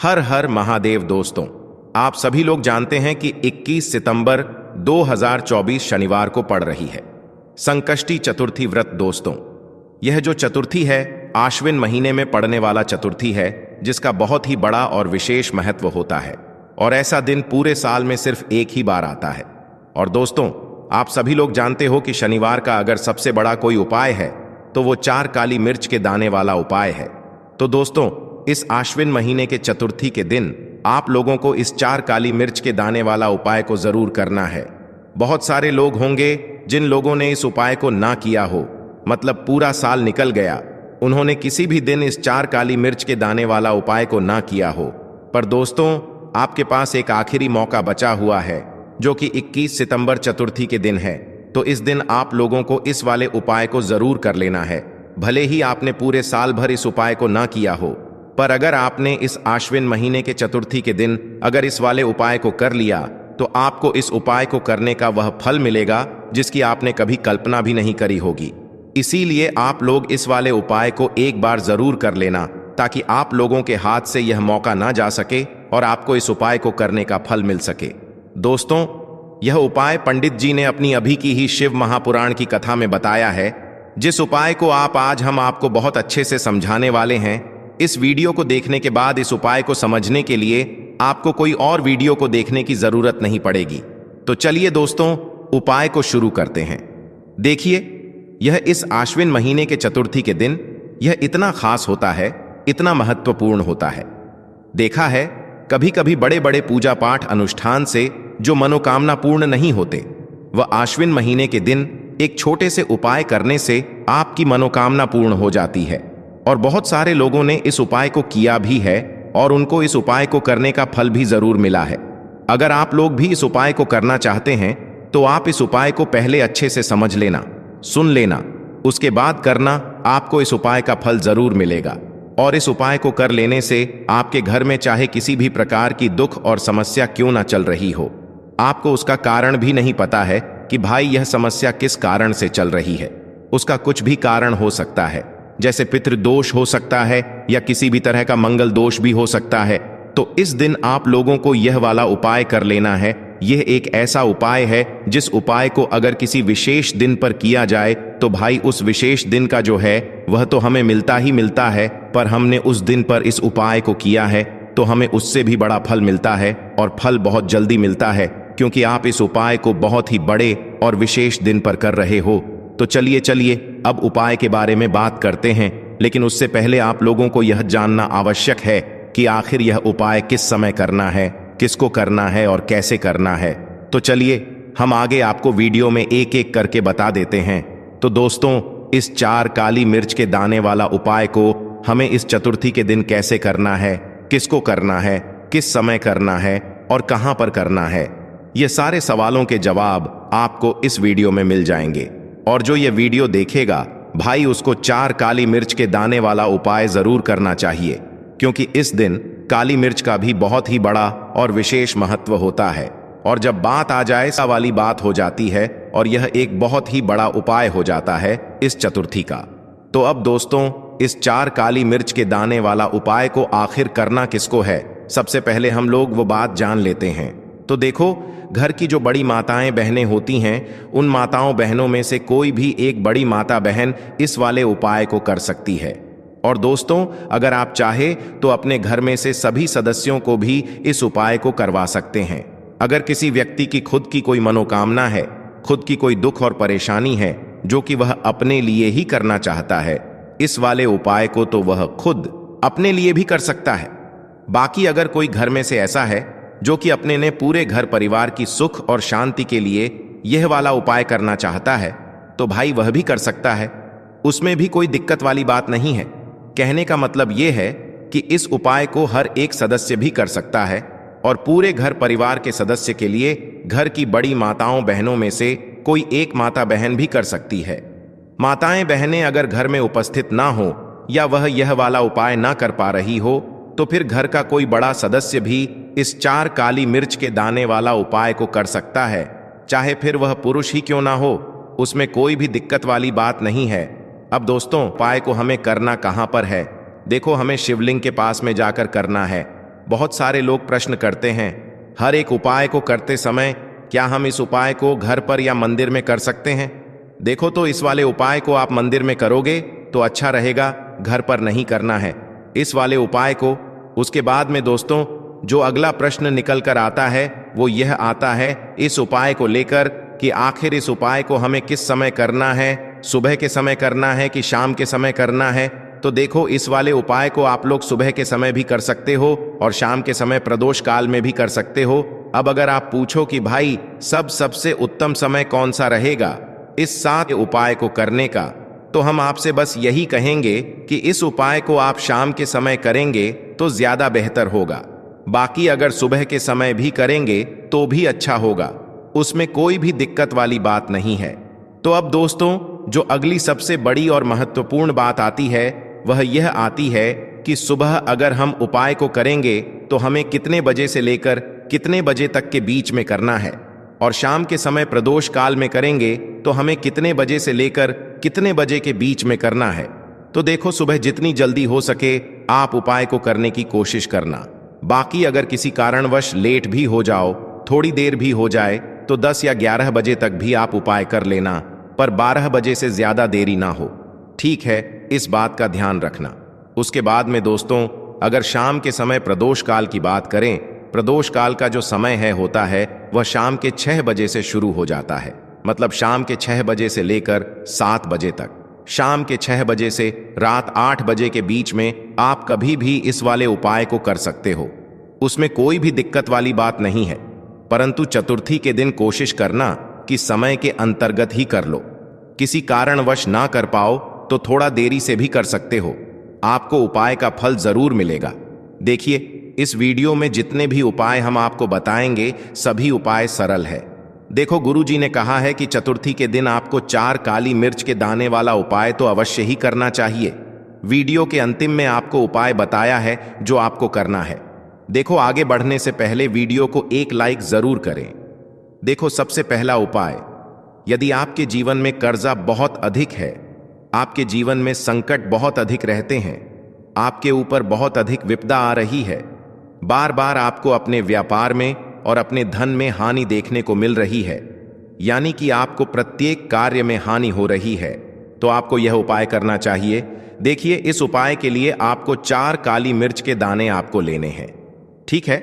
हर हर महादेव दोस्तों, आप सभी लोग जानते हैं कि 21 सितंबर 2024 शनिवार को पड़ रही है संकष्टी चतुर्थी व्रत। दोस्तों, यह जो चतुर्थी है आश्विन महीने में पड़ने वाला चतुर्थी है, जिसका बहुत ही बड़ा और विशेष महत्व होता है और ऐसा दिन पूरे साल में सिर्फ एक ही बार आता है। और दोस्तों, आप सभी लोग जानते हो कि शनिवार का अगर सबसे बड़ा कोई उपाय है तो वो 4 काली मिर्च के दाने वाला उपाय है। तो दोस्तों, इस आश्विन महीने के चतुर्थी के दिन आप लोगों को इस 4 काली मिर्च के दाने वाला उपाय को जरूर करना है। बहुत सारे लोग होंगे जिन लोगों ने इस उपाय को ना किया हो, मतलब पूरा साल निकल गया, उन्होंने किसी भी दिन इस 4 काली मिर्च के दाने वाला उपाय को ना किया हो। पर दोस्तों, आपके पास एक आखिरी मौका बचा हुआ है जो कि 21 सितंबर चतुर्थी के दिन है। तो इस दिन आप लोगों को इस वाले उपाय को जरूर कर लेना है। भले ही आपने पूरे साल भर इस उपाय को ना किया हो, पर अगर आपने इस आश्विन महीने के चतुर्थी के दिन अगर इस वाले उपाय को कर लिया तो आपको इस उपाय को करने का वह फल मिलेगा जिसकी आपने कभी कल्पना भी नहीं करी होगी। इसीलिए आप लोग इस वाले उपाय को एक बार जरूर कर लेना, ताकि आप लोगों के हाथ से यह मौका ना जा सके और आपको इस उपाय को करने का फल मिल सके। दोस्तों, यह उपाय पंडित जी ने अपनी अभी की ही शिव महापुराण की कथा में बताया है, जिस उपाय को आज हम आपको बहुत अच्छे से समझाने वाले हैं। इस वीडियो को देखने के बाद इस उपाय को समझने के लिए आपको कोई और वीडियो को देखने की जरूरत नहीं पड़ेगी। तो चलिए दोस्तों, उपाय को शुरू करते हैं। देखिए, यह इस आश्विन महीने के चतुर्थी के दिन यह इतना खास होता है, इतना महत्वपूर्ण होता है। देखा है, कभी कभी बड़े बड़े पूजा पाठ अनुष्ठान से जो मनोकामना पूर्ण नहीं होते, वह आश्विन महीने के दिन एक छोटे से उपाय करने से आपकी मनोकामना पूर्ण हो जाती है। और बहुत सारे लोगों ने इस उपाय को किया भी है और उनको इस उपाय को करने का फल भी जरूर मिला है। अगर आप लोग भी इस उपाय को करना चाहते हैं तो आप इस उपाय को पहले अच्छे से समझ लेना, सुन लेना, उसके बाद करना। आपको इस उपाय का फल जरूर मिलेगा। और इस उपाय को कर लेने से आपके घर में चाहे किसी भी प्रकार की दुख और समस्या क्यों ना चल रही हो, आपको उसका कारण भी नहीं पता है कि भाई यह समस्या किस कारण से चल रही है। उसका कुछ भी कारण हो सकता है, जैसे पितृदोष हो सकता है या किसी भी तरह का मंगल दोष भी हो सकता है। तो इस दिन आप लोगों को यह वाला उपाय कर लेना है। यह एक ऐसा उपाय है जिस उपाय को अगर किसी विशेष दिन पर किया जाए तो भाई उस विशेष दिन का जो है वह तो हमें मिलता ही मिलता है, पर हमने उस दिन पर इस उपाय को किया है तो हमें उससे भी बड़ा फल मिलता है, और फल बहुत जल्दी मिलता है, क्योंकि आप इस उपाय को बहुत ही बड़े और विशेष दिन पर कर रहे हो। तो चलिए अब उपाय के बारे में बात करते हैं। लेकिन उससे पहले आप लोगों को यह जानना आवश्यक है कि आखिर यह उपाय किस समय करना है, किसको करना है और कैसे करना है। तो चलिए हम आगे आपको वीडियो में एक एक करके बता देते हैं। तो दोस्तों, इस 4 काली मिर्च के दाने वाला उपाय को हमें इस चतुर्थी के दिन कैसे करना है, किसको करना है, किस समय करना है और कहां पर करना है, ये सारे सवालों के जवाब आपको इस वीडियो में मिल जाएंगे। और जो ये वीडियो देखेगा भाई, उसको 4 काली मिर्च के दाने वाला उपाय जरूर करना चाहिए, क्योंकि इस दिन काली मिर्च का भी बहुत ही बड़ा और विशेष महत्व होता है। और जब बात आ जाए सा वाली बात हो जाती है और यह एक बहुत ही बड़ा उपाय हो जाता है इस चतुर्थी का। तो अब दोस्तों, इस 4 काली मिर्च के दाने वाला उपाय को आखिर करना किसको है, सबसे पहले हम लोग वो बात जान लेते हैं। तो देखो, घर की जो बड़ी माताएं बहनें होती हैं, उन माताओं बहनों में से कोई भी एक बड़ी माता बहन इस वाले उपाय को कर सकती है। और दोस्तों, अगर आप चाहे तो अपने घर में से सभी सदस्यों को भी इस उपाय को करवा सकते हैं। अगर किसी व्यक्ति की खुद की कोई मनोकामना है, खुद की कोई दुख और परेशानी है जो कि वह अपने लिए ही करना चाहता है, इस वाले उपाय को तो वह खुद अपने लिए भी कर सकता है। बाकी अगर कोई घर में से ऐसा है जो कि अपने ने पूरे घर परिवार की सुख और शांति के लिए यह वाला उपाय करना चाहता है, तो भाई वह भी कर सकता है। उसमें भी कोई दिक्कत वाली बात नहीं है। कहने का मतलब यह है कि इस उपाय को हर एक सदस्य भी कर सकता है, और पूरे घर परिवार के सदस्य के लिए घर की बड़ी माताओं बहनों में से कोई एक माता बहन भी कर सकती है। माताएं बहनें अगर घर में उपस्थित ना हो या वह यह वाला उपाय ना कर पा रही हो, तो फिर घर का कोई बड़ा सदस्य भी इस 4 काली मिर्च के दाने वाला उपाय को कर सकता है, चाहे फिर वह पुरुष ही क्यों ना हो। उसमें कोई भी दिक्कत वाली बात नहीं है। अब दोस्तों, उपाय को हमें करना कहां पर है? देखो, हमें शिवलिंग के पास में जाकर करना है। बहुत सारे लोग प्रश्न करते हैं, हर एक उपाय को करते समय क्या हम इस उपाय को घर पर या मंदिर में कर सकते हैं? देखो, तो इस वाले उपाय को आप मंदिर में करोगे तो अच्छा रहेगा, घर पर नहीं करना है इस वाले उपाय को। उसके बाद में दोस्तों जो अगला प्रश्न निकल कर आता है वो यह आता है इस उपाय को लेकर कि आखिर इस उपाय को हमें किस समय करना है, सुबह के समय करना है कि शाम के समय करना है? तो देखो, इस वाले उपाय को आप लोग सुबह के समय भी कर सकते हो और शाम के समय प्रदोष काल में भी कर सकते हो। अब अगर आप पूछो कि भाई सबसे उत्तम समय कौन सा रहेगा इस 7 उपाय को करने का, तो हम आपसे बस यही कहेंगे कि इस उपाय को आप शाम के समय करेंगे तो ज्यादा बेहतर होगा। बाकी अगर सुबह के समय भी करेंगे तो भी अच्छा होगा, उसमें कोई भी दिक्कत वाली बात नहीं है। तो अब दोस्तों जो अगली सबसे बड़ी और महत्वपूर्ण बात आती है वह यह आती है कि सुबह अगर हम उपाय को करेंगे तो हमें कितने बजे से लेकर कितने बजे तक के बीच में करना है, और शाम के समय प्रदोष काल में करेंगे तो हमें कितने बजे से लेकर कितने बजे के बीच में करना है। तो देखो, सुबह जितनी जल्दी हो सके आप उपाय को करने की कोशिश करना। बाकी अगर किसी कारणवश लेट भी हो जाओ, थोड़ी देर भी हो जाए, तो 10 या 11 बजे तक भी आप उपाय कर लेना, पर 12 बजे से ज्यादा देरी ना हो, ठीक है? इस बात का ध्यान रखना। उसके बाद में दोस्तों अगर शाम के समय प्रदोष काल की बात करें, प्रदोष काल का जो समय होता है वह शाम के 6 बजे से शुरू हो जाता है। मतलब शाम के 6 बजे से लेकर 7 बजे तक। शाम के 6 बजे से रात 8 बजे के बीच में आप कभी भी इस वाले उपाय को कर सकते हो, उसमें कोई भी दिक्कत वाली बात नहीं है। परंतु चतुर्थी के दिन कोशिश करना कि समय के अंतर्गत ही कर लो। किसी कारणवश ना कर पाओ तो थोड़ा देरी से भी कर सकते हो, आपको उपाय का फल जरूर मिलेगा। देखिए, इस वीडियो में जितने भी उपाय हम आपको बताएंगे सभी उपाय सरल है। देखो, गुरुजी ने कहा है कि चतुर्थी के दिन आपको 4 काली मिर्च के दाने वाला उपाय तो अवश्य ही करना चाहिए। वीडियो के अंतिम में आपको उपाय बताया है जो आपको करना है। देखो, आगे बढ़ने से पहले वीडियो को एक लाइक जरूर करें। देखो, सबसे पहला उपाय, यदि आपके जीवन में कर्जा बहुत अधिक है, आपके जीवन में संकट बहुत अधिक रहते हैं, आपके ऊपर बहुत अधिक विपदा आ रही है, बार बार आपको अपने व्यापार में और अपने धन में हानि देखने को मिल रही है, यानी कि आपको प्रत्येक कार्य में हानि हो रही है, तो आपको यह उपाय करना चाहिए। देखिए, इस उपाय के लिए आपको 4 काली मिर्च के दाने आपको लेने हैं, ठीक है?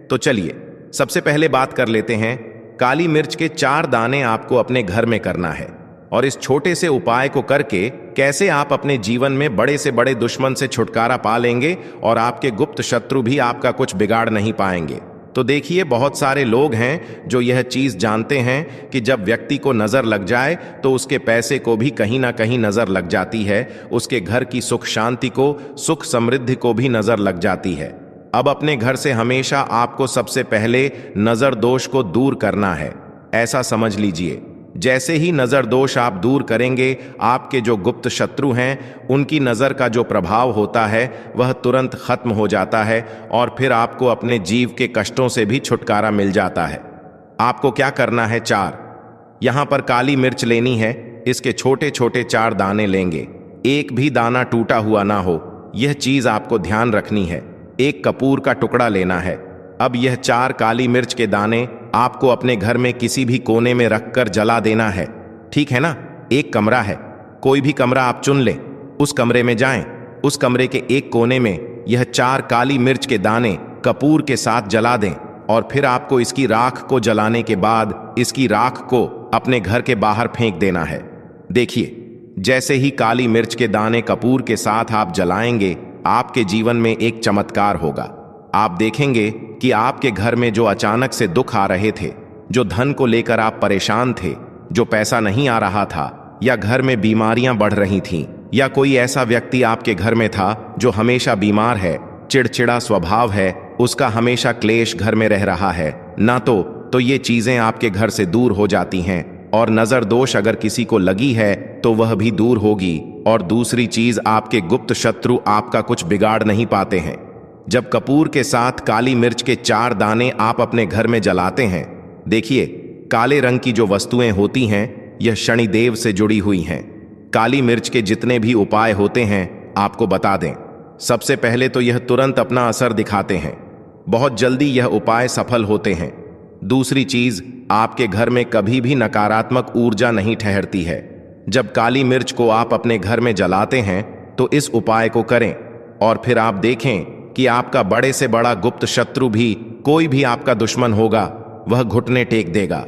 तो चलिए सबसे पहले बात कर लेते हैं। काली मिर्च के 4 दाने आपको अपने घर में करना है, और इस छोटे से उपाय को करके कैसे आप अपने जीवन में बड़े से बड़े दुश्मन से छुटकारा पा लेंगे और आपके गुप्त शत्रु भी आपका कुछ बिगाड़ नहीं पाएंगे। तो देखिए, बहुत सारे लोग हैं जो यह चीज जानते हैं कि जब व्यक्ति को नजर लग जाए तो उसके पैसे को भी कहीं ना कहीं नजर लग जाती है, उसके घर की सुख शांति को, सुख समृद्धि को भी नजर लग जाती है। अब अपने घर से हमेशा आपको सबसे पहले नजर दोष को दूर करना है, ऐसा समझ लीजिए। जैसे ही नजर दोष आप दूर करेंगे, आपके जो गुप्त शत्रु हैं उनकी नजर का जो प्रभाव होता है वह तुरंत खत्म हो जाता है, और फिर आपको अपने जीव के कष्टों से भी छुटकारा मिल जाता है। आपको क्या करना है, 4 यहां पर काली मिर्च लेनी है। इसके छोटे छोटे 4 दाने लेंगे, एक भी दाना टूटा हुआ ना हो, यह चीज आपको ध्यान रखनी है। एक कपूर का टुकड़ा लेना है। अब यह 4 काली मिर्च के दाने आपको अपने घर में किसी भी कोने में रखकर जला देना है, ठीक है ना? एक कमरा है, कोई भी कमरा आप चुन लें, उस कमरे में जाएं। उस कमरे के एक कोने में यह 4 काली मिर्च के दाने कपूर के साथ जला दें, और फिर आपको इसकी राख को जलाने के बाद इसकी राख को अपने घर के बाहर फेंक देना है। देखिए, जैसे ही काली मिर्च के दाने कपूर के साथ आप जलाएंगे, आपके जीवन में एक चमत्कार होगा। आप देखेंगे कि आपके घर में जो अचानक से दुख आ रहे थे, जो धन को लेकर आप परेशान थे, जो पैसा नहीं आ रहा था, या घर में बीमारियां बढ़ रही थीं, या कोई ऐसा व्यक्ति आपके घर में था जो हमेशा बीमार है, चिड़चिड़ा स्वभाव है, उसका हमेशा क्लेश घर में रह रहा है ना, तो ये चीजें आपके घर से दूर हो जाती हैं। और नजर दोष अगर किसी को लगी है तो वह भी दूर होगी। और दूसरी चीज, आपके गुप्त शत्रु आपका कुछ बिगाड़ नहीं पाते हैं। जब कपूर के साथ काली मिर्च के 4 दाने आप अपने घर में जलाते हैं, देखिए, काले रंग की जो वस्तुएं होती हैं यह शनिदेव से जुड़ी हुई हैं। काली मिर्च के जितने भी उपाय होते हैं आपको बता दें, सबसे पहले तो यह तुरंत अपना असर दिखाते हैं। बहुत जल्दी यह उपाय सफल होते हैं। दूसरी चीज, आपके घर में कभी भी नकारात्मक ऊर्जा नहीं ठहरती है। जब काली मिर्च को आप अपने घर में जलाते हैं तो इस उपाय को करें और फिर आप देखें कि आपका बड़े से बड़ा गुप्त शत्रु भी, कोई भी आपका दुश्मन होगा, वह घुटने टेक देगा।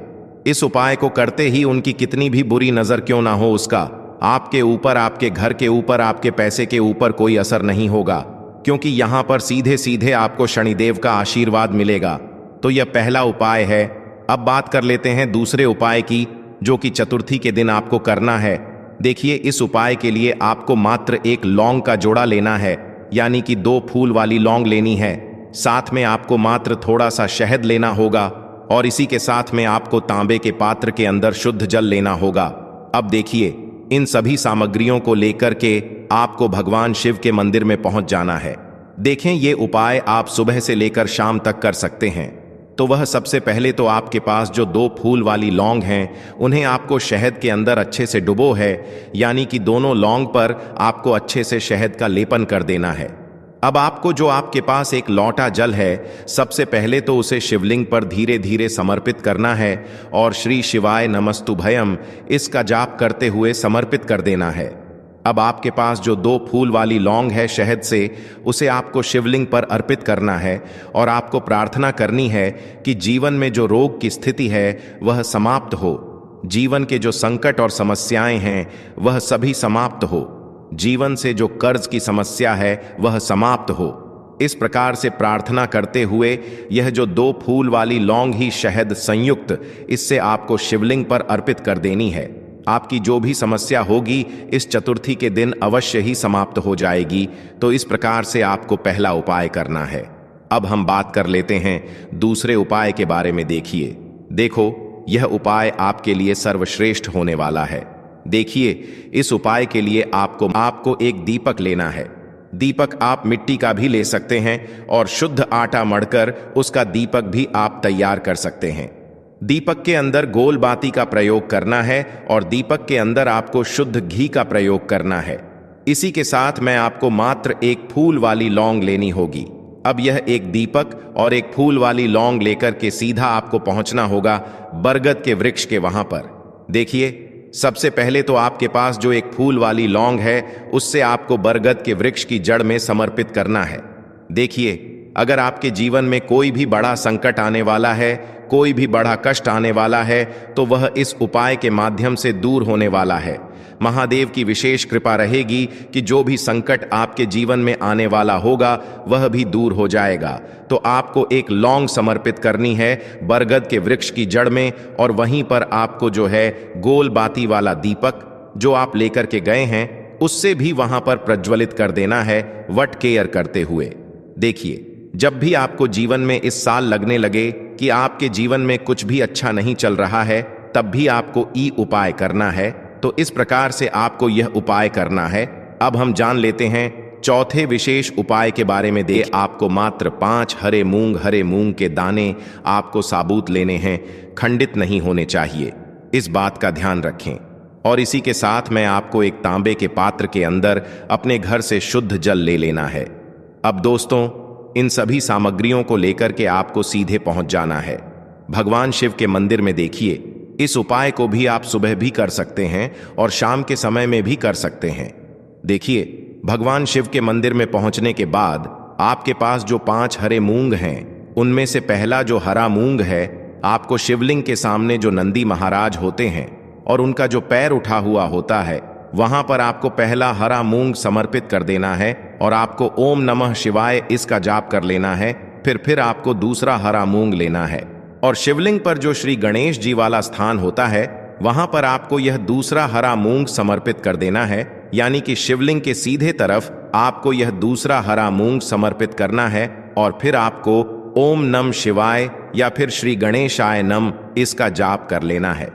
इस उपाय को करते ही उनकी कितनी भी बुरी नजर क्यों ना हो, उसका आपके ऊपर, आपके घर के ऊपर, आपके पैसे के ऊपर कोई असर नहीं होगा, क्योंकि यहां पर सीधे सीधे आपको शनिदेव का आशीर्वाद मिलेगा। तो यह पहला उपाय है। अब बात कर लेते हैं दूसरे उपाय की, जो कि चतुर्थी के दिन आपको करना है। देखिए, इस उपाय के लिए आपको मात्र एक लौंग का जोड़ा लेना है, यानी कि 2 फूल वाली लौंग लेनी है। साथ में आपको मात्र थोड़ा सा शहद लेना होगा और इसी के साथ में आपको तांबे के पात्र के अंदर शुद्ध जल लेना होगा। अब देखिए, इन सभी सामग्रियों को लेकर के आपको भगवान शिव के मंदिर में पहुंच जाना है। देखें, ये उपाय आप सुबह से लेकर शाम तक कर सकते हैं। तो वह सबसे पहले तो आपके पास जो 2 फूल वाली लौंग हैं, उन्हें आपको शहद के अंदर अच्छे से डुबो है, यानी कि दोनों लौंग पर आपको अच्छे से शहद का लेपन कर देना है। अब आपको जो आपके पास एक लौटा जल है, सबसे पहले तो उसे शिवलिंग पर धीरे धीरे समर्पित करना है और श्री शिवाय नमस्तुभयम इसका जाप करते हुए समर्पित कर देना है। अब आपके पास जो 2 फूल वाली लौंग है शहद से, उसे आपको शिवलिंग पर अर्पित करना है और आपको प्रार्थना करनी है कि जीवन में जो रोग की स्थिति है वह समाप्त हो, जीवन के जो संकट और समस्याएं हैं वह सभी समाप्त हो, जीवन से जो कर्ज की समस्या है वह समाप्त हो। इस प्रकार से प्रार्थना करते हुए यह जो 2 फूल वाली लौंग ही शहद संयुक्त, इससे आपको शिवलिंग पर अर्पित कर देनी है। आपकी जो भी समस्या होगी इस चतुर्थी के दिन अवश्य ही समाप्त हो जाएगी। तो इस प्रकार से आपको पहला उपाय करना है। अब हम बात कर लेते हैं दूसरे उपाय के बारे में। देखो, यह उपाय आपके लिए सर्वश्रेष्ठ होने वाला है। देखिए, इस उपाय के लिए आपको एक दीपक लेना है। दीपक आप मिट्टी का भी ले सकते हैं और शुद्ध आटा मढ़कर उसका दीपक भी आप तैयार कर सकते हैं। दीपक के अंदर गोल बाती का प्रयोग करना है और दीपक के अंदर आपको शुद्ध घी का प्रयोग करना है। इसी के साथ में आपको मात्र एक फूल वाली लौंग लेनी होगी। अब यह एक दीपक और एक फूल वाली लौंग लेकर के सीधा आपको पहुंचना होगा बरगद के वृक्ष के वहां पर। देखिए, सबसे पहले तो आपके पास जो एक फूल वाली लौंग है उससे आपको बरगद के वृक्ष की जड़ में समर्पित करना है। देखिए, अगर आपके जीवन में कोई भी बड़ा संकट आने वाला है, कोई भी बड़ा कष्ट आने वाला है, तो वह इस उपाय के माध्यम से दूर होने वाला है। महादेव की विशेष कृपा रहेगी कि जो भी संकट आपके जीवन में आने वाला होगा वह भी दूर हो जाएगा। तो आपको एक लौंग समर्पित करनी है बरगद के वृक्ष की जड़ में और वहीं पर आपको जो है गोल बाती वाला दीपक जो आप लेकर के गए हैं उससे भी वहां पर प्रज्वलित कर देना है वट केयर करते हुए। देखिए, जब भी आपको जीवन में इस साल लगने लगे कि आपके जीवन में कुछ भी अच्छा नहीं चल रहा है, तब भी आपको ई उपाय करना है। तो इस प्रकार से आपको यह उपाय करना है। अब हम जान लेते हैं चौथे विशेष उपाय के बारे में। आपको मात्र 5 हरे मूंग के दाने आपको साबुत लेने हैं, खंडित नहीं होने चाहिए, इस बात का ध्यान रखें। और इसी के साथ में आपको एक तांबे के पात्र के अंदर अपने घर से शुद्ध जल ले लेना है। अब दोस्तों, इन सभी सामग्रियों को लेकर के आपको सीधे पहुंच जाना है भगवान शिव के मंदिर में। देखिए, इस उपाय को भी आप सुबह भी कर सकते हैं और शाम के समय में भी कर सकते हैं। देखिए, भगवान शिव के मंदिर में पहुंचने के बाद आपके पास जो 5 हरे मूंग हैं, उनमें से पहला जो हरा मूंग है, आपको शिवलिंग के सामने जो नंदी महाराज होते हैं और उनका जो पैर उठा हुआ होता है, वहां पर आपको पहला हरा मूंग समर्पित कर देना है और आपको ओम नमः शिवाय इसका जाप कर लेना है। फिर आपको दूसरा हरा मूंग लेना है और शिवलिंग पर जो श्री गणेश जी वाला स्थान होता है वहां पर आपको यह दूसरा हरा मूंग समर्पित कर देना है, यानी कि शिवलिंग के सीधे तरफ आपको यह दूसरा हरा मूंग समर्पित करना है और फिर आपको ओम नम शिवाय या फिर श्री गणेशाय नम इसका जाप कर लेना है।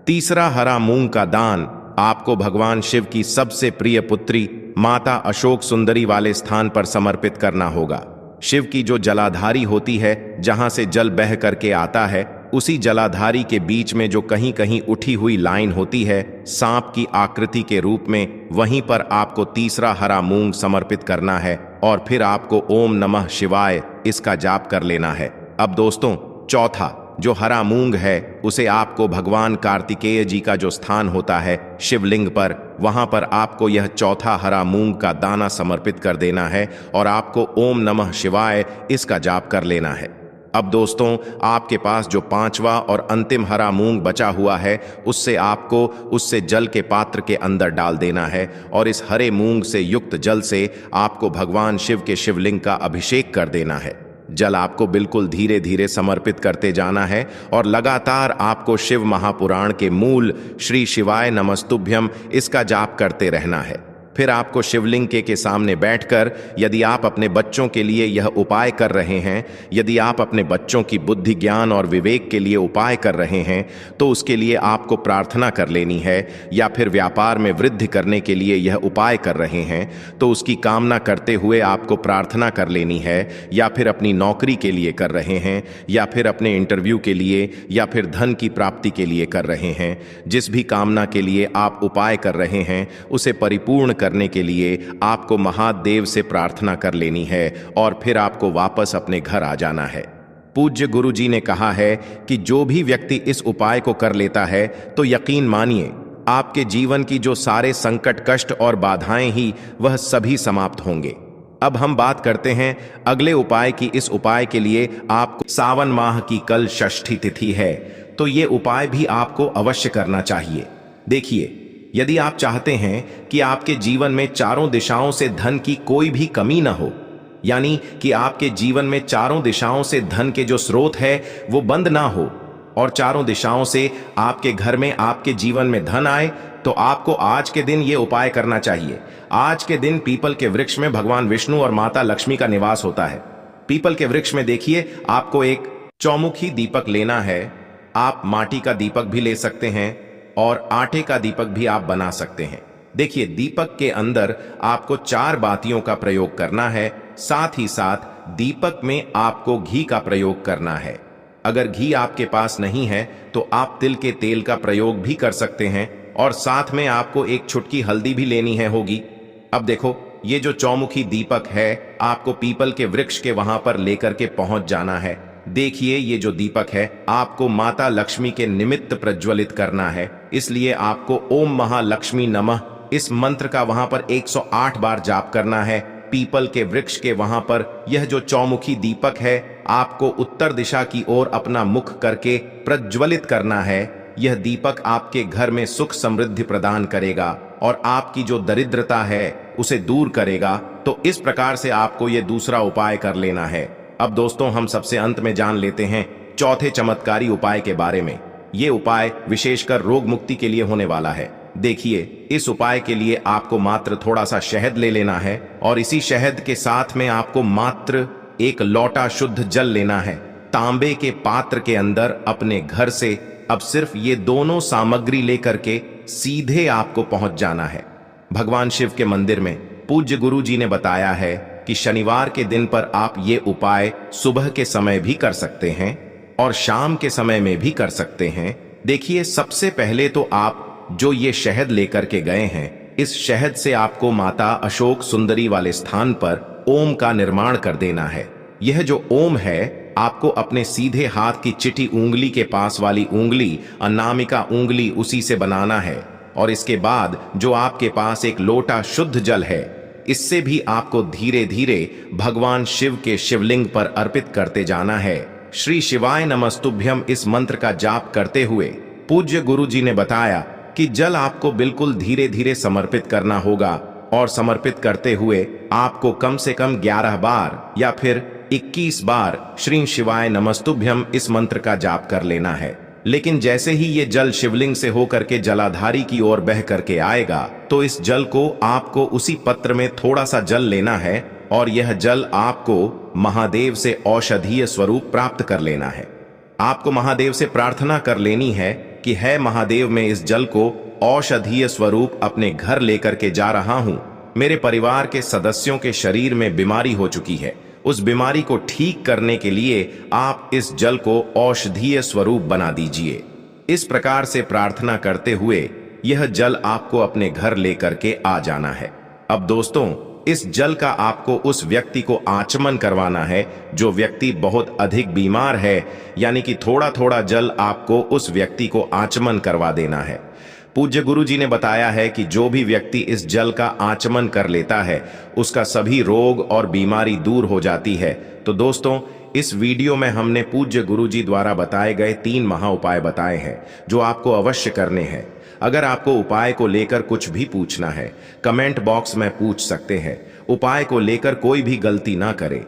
तीसरा हरा मूंग का दान आपको भगवान शिव की सबसे प्रिय पुत्री माता अशोक सुंदरी वाले स्थान पर समर्पित करना होगा। शिव की जो जलाधारी होती है, जहां से जल बह करके आता है, उसी जलाधारी के बीच में जो कहीं कहीं उठी हुई लाइन होती है सांप की आकृति के रूप में, वहीं पर आपको तीसरा हरा मूंग समर्पित करना है और फिर आपको ओम नमः शिवाय इसका जाप कर लेना है। अब दोस्तों, चौथा जो हरा मूंग है उसे आपको भगवान कार्तिकेय जी का जो स्थान होता है शिवलिंग पर, वहां पर आपको यह चौथा हरा मूंग का दाना समर्पित कर देना है और आपको ओम नमः शिवाय इसका जाप कर लेना है। अब दोस्तों, आपके पास जो पांचवा और अंतिम हरा मूंग बचा हुआ है उससे जल के पात्र के अंदर डाल देना है और इस हरे मूंग से युक्त जल से आपको भगवान शिव के शिवलिंग का अभिषेक कर देना है। जल आपको बिल्कुल धीरे धीरे समर्पित करते जाना है और लगातार आपको शिव महापुराण के मूल श्री शिवाय नमस्तुभ्यम इसका जाप करते रहना है। फिर आपको शिवलिंग के सामने बैठकर, यदि आप अपने बच्चों के लिए यह उपाय कर रहे हैं, यदि आप अपने बच्चों की बुद्धि ज्ञान और विवेक के लिए उपाय कर रहे हैं, तो उसके लिए आपको प्रार्थना कर लेनी है। या फिर व्यापार में वृद्धि करने के लिए यह उपाय कर रहे हैं तो उसकी कामना करते हुए आपको प्रार्थना कर लेनी है। या फिर अपनी नौकरी के लिए कर रहे हैं, या फिर अपने इंटरव्यू के लिए, या फिर धन की प्राप्ति के लिए कर रहे हैं, जिस भी कामना के लिए आप उपाय कर रहे हैं उसे परिपूर्ण करने के लिए आपको महादेव से प्रार्थना कर लेनी है और फिर आपको वापस अपने घर आ जाना है। पूज्य गुरु जी ने कहा है कि जो भी व्यक्ति इस उपाय को कर लेता है तो यकीन मानिए आपके जीवन की जो सारे संकट, कष्ट और बाधाएं ही वह सभी समाप्त होंगे। अब हम बात करते हैं अगले उपाय की। इस उपाय के लिए आपको सावन माह की कल षष्ठी तिथि है, तो ये उपाय भी आपको अवश्य करना चाहिए। देखिए, यदि आप चाहते हैं कि आपके जीवन में चारों दिशाओं से धन की कोई भी कमी ना हो, यानी कि आपके जीवन में चारों दिशाओं से धन के जो स्रोत है वो बंद ना हो और चारों दिशाओं से आपके घर में, आपके जीवन में धन आए, तो आपको आज के दिन ये उपाय करना चाहिए। आज के दिन पीपल के वृक्ष में भगवान विष्णु और माता लक्ष्मी का निवास होता है। पीपल के वृक्ष में देखिए, आपको एक चौमुखी दीपक लेना है। आप माटी का दीपक भी ले सकते हैं और आटे का दीपक भी आप बना सकते हैं। देखिए, दीपक के अंदर आपको 4 बातियों का प्रयोग करना है। साथ ही साथ दीपक में आपको घी का प्रयोग करना है। अगर घी आपके पास नहीं है तो आप तिल के तेल का प्रयोग भी कर सकते हैं और साथ में आपको एक चुटकी हल्दी भी लेनी है होगी। अब देखो, ये जो चौमुखी दीपक है आपको पीपल के वृक्ष के वहां पर लेकर के पहुंच जाना है। देखिए, ये जो दीपक है आपको माता लक्ष्मी के निमित्त प्रज्वलित करना है, इसलिए आपको ओम महालक्ष्मी नमः इस मंत्र का वहां पर 108 बार जाप करना है। पीपल के वृक्ष के वहां पर यह जो चौमुखी दीपक है आपको उत्तर दिशा की ओर अपना मुख करके प्रज्वलित करना है। यह दीपक आपके घर में सुख समृद्धि प्रदान करेगा और आपकी जो दरिद्रता है उसे दूर करेगा। तो इस प्रकार से आपको यह दूसरा उपाय कर लेना है। अब दोस्तों, हम सबसे अंत में जान लेते हैं चौथे चमत्कारी उपाय के बारे में। ये उपाय विशेषकर रोग मुक्ति के लिए होने वाला है। देखिए, इस उपाय के लिए आपको मात्र थोड़ा सा शहद ले लेना है और इसी शहद के साथ में आपको मात्र एक लोटा शुद्ध जल लेना है। तांबे के पात्र के अंदर अपने घर से अब सिर्फ ये दोनों सामग्री लेकर के सीधे आपको पहुंच जाना है भगवान शिव के मंदिर में। पूज्य गुरु जी ने बताया है कि शनिवार के दिन पर आप ये उपाय सुबह के समय भी कर सकते हैं और शाम के समय में भी कर सकते हैं। देखिए, सबसे पहले तो आप जो ये शहद लेकर के गए हैं, इस शहद से आपको माता अशोक सुंदरी वाले स्थान पर ओम का निर्माण कर देना है। यह जो ओम है आपको अपने सीधे हाथ की चिटी उंगली के पास वाली उंगली, अनामिका उंगली, उसी से बनाना है। और इसके बाद जो आपके पास एक लोटा शुद्ध जल है, इससे भी आपको धीरे धीरे भगवान शिव के शिवलिंग पर अर्पित करते जाना है। श्री शिवाय नमस्तुभ्यम इस मंत्र का जाप करते हुए पूज्य गुरु जी ने बताया कि जल आपको बिल्कुल धीरे धीरे समर्पित करना होगा और समर्पित करते हुए आपको कम से कम 11 बार या फिर 21 बार श्री शिवाय नमस्तुभ्यम इस मंत्र का जाप कर लेना है। लेकिन जैसे ही ये जल शिवलिंग से होकर के जलाधारी की ओर बह करके आएगा तो इस जल को आपको उसी पत्र में थोड़ा सा जल लेना है और यह जल आपको महादेव से औषधीय स्वरूप प्राप्त कर लेना है। आपको महादेव से प्रार्थना कर लेनी है कि है महादेव, मैं इस जल को औषधीय स्वरूप अपने घर लेकर के जा रहा हूं। मेरे परिवार के सदस्यों के शरीर में बीमारी हो चुकी है, उस बीमारी को ठीक करने के लिए आप इस जल को औषधीय स्वरूप बना दीजिए। इस प्रकार से प्रार्थना करते हुए यह जल आपको अपने घर लेकर के आ जाना है। अब दोस्तों, इस जल का आपको उस व्यक्ति को आचमन करवाना है जो व्यक्ति बहुत अधिक बीमार है, यानी कि थोड़ा थोड़ा जल आपको उस व्यक्ति को आचमन करवा देना है। पूज्य गुरु जी ने बताया है कि जो भी व्यक्ति इस जल का आचमन कर लेता है उसका सभी रोग और बीमारी दूर हो जाती है। तो दोस्तों, इस वीडियो में हमने पूज्य गुरु जी द्वारा बताए गए 3 महा उपाय बताए हैं जो आपको अवश्य करने हैं। अगर आपको उपाय को लेकर कुछ भी पूछना है, कमेंट बॉक्स में पूछ सकते हैं। उपाय को लेकर कोई भी गलती ना करें।